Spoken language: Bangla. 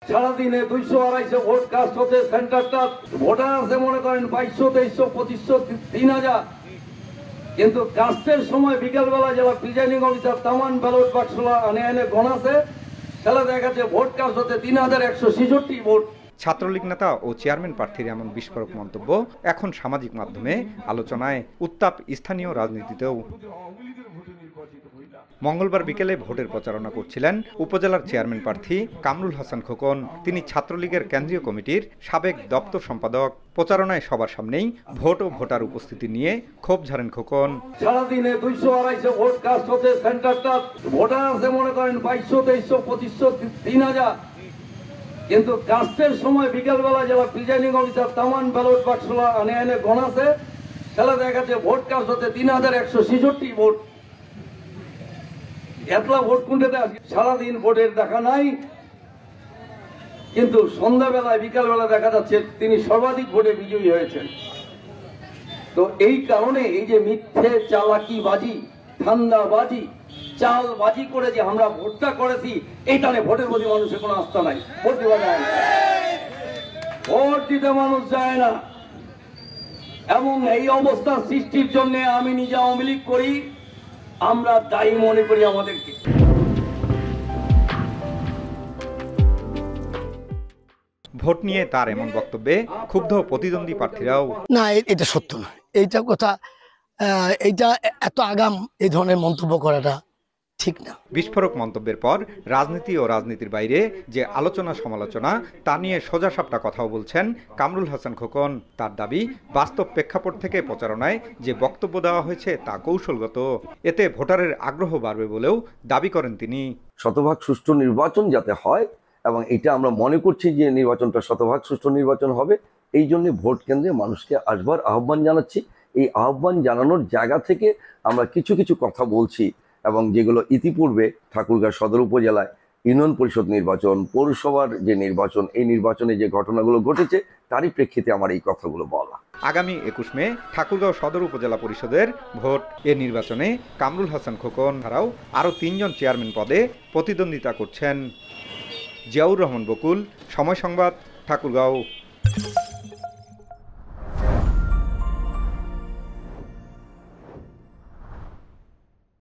সারাদিনে 200-250 ভোট কাস্ট হচ্ছে সেন্টারটা, ভোটার আছে মনে করেন 2200-2300-3000, কিন্তু কাস্টের সময় বিকালবেলা যারা প্রিজাইডিং অফিসার তামান ব্যালট বাক্সলা এনে গণাছে, সেটা দেখা যাচ্ছে ভোট কাস্ট হচ্ছে 3166 ভোট। ছাত্রলীগ নেতা ও চেয়ারম্যান প্রার্থীর এমন বিস্ফোরক মন্তব্য এখন সামাজিক মাধ্যমে আলোচনায়, উত্তাপ স্থানীয় রাজনীতিতেও। মঙ্গলবার বিকেলে ভোটের প্রচারণা করছিলেন উপজেলার চেয়ারম্যান প্রার্থী কামরুল হাসান খোকন। তিনি ছাত্রলীগের কেন্দ্রীয় কমিটির সাবেক দপ্তর সম্পাদক। প্রচারণায় সবার সামনেই ভোট ও ভোটার উপস্থিতি নিয়ে ক্ষোভ ঝাড়েন খোকন। সারাদিনে 200-250 ভোট কাস্ট হচ্ছে সেন্টারটা, ভোটার আছে মনে করেন 2200-2300-3000, কিন্তু কাস্টের সময় বিকালবেলা যারা প্রিজাইডিং অফিসার তামান ব্যালট বাক্সলা এনে গণাছে, সেটা দেখা যাচ্ছে ভোট কাস্ট হচ্ছে 3166 ভোট। এতলা ভোট কুণ্ঠেতে সারাদিন ভোটের দেখা নাই, কিন্তু সন্ধ্যাবেলায় বিকালবেলা দেখা যাচ্ছে তিনি সর্বাধিক ভোটে বিজয়ী হয়েছেন। তো এই কারণে এই যে মিথ্যে চালাকিবাজি, ধান্দাবাজি, চালবাজি করে যে আমরা ভোটটা করেছি, এই টানে ভোটের প্রতি মানুষের কোনো আস্থা নাই, ভোট দেওয়া যায় না, ভোট দিতে মানুষ যায় না। এবং এই অবস্থা সৃষ্টির জন্য আমি নিজে আওয়ামী লীগ করি, আমরা দায়ী মনে করি আমাদেরকে। ভোট নিয়ে তার এমন বক্তব্যে ক্ষুব্ধ প্রতিদ্বন্দ্বী প্রার্থীরাও। না, এটা সত্য না, এইটা কথা, এইটা এত আগাম এই ধরনের মন্তব্য করাটা ঠিক না। বিস্ফোরক মন্তব্যের পর রাজনীতি ও রাজনীতির বাইরে যে আলোচনা সমালোচনা, তা নিয়ে সোজাসাপটা কথাও বলছেন কামরুল হাসান খোকন। তার দাবি, বাস্তব প্রেক্ষাপট থেকে প্রচারণায় যে বক্তব্য দেওয়া হয়েছে তা কৌশলগত। এতে ভোটারের আগ্রহ বাড়বে বলেও দাবি করেন তিনি। শতভাগ সুষ্ঠু নির্বাচন যাতে হয়, এবং এটা আমরা মনে করছি যে নির্বাচনটা শতভাগ সুষ্ঠু নির্বাচন হবে, এই জন্য ভোট কেন্দ্রে মানুষকে আসবার আহ্বান জানাচ্ছি। এই আহ্বান জানানোর জায়গা থেকে আমরা কিছু কিছু কথা বলছি, এবং যেগুলো ইতিপূর্বে ঠাকুরগাঁও সদর উপজেলায় ইউনিয়ন পরিষদ নির্বাচন, পৌরসভার যে নির্বাচন, এই নির্বাচনে যে ঘটনাগুলো ঘটেছে তারই প্রেক্ষিতে আমার এই কথাগুলো বলা। আগামী 21 মে ঠাকুরগাঁও সদর উপজেলা পরিষদের ভোট। এ নির্বাচনে কামরুল হাসান খোকন ছাড়াও আরও 3 জন চেয়ারম্যান পদে প্রতিদ্বন্দ্বিতা করছেন। জিয়াউর রহমান বকুল, সময় সংবাদ, ঠাকুরগাঁও।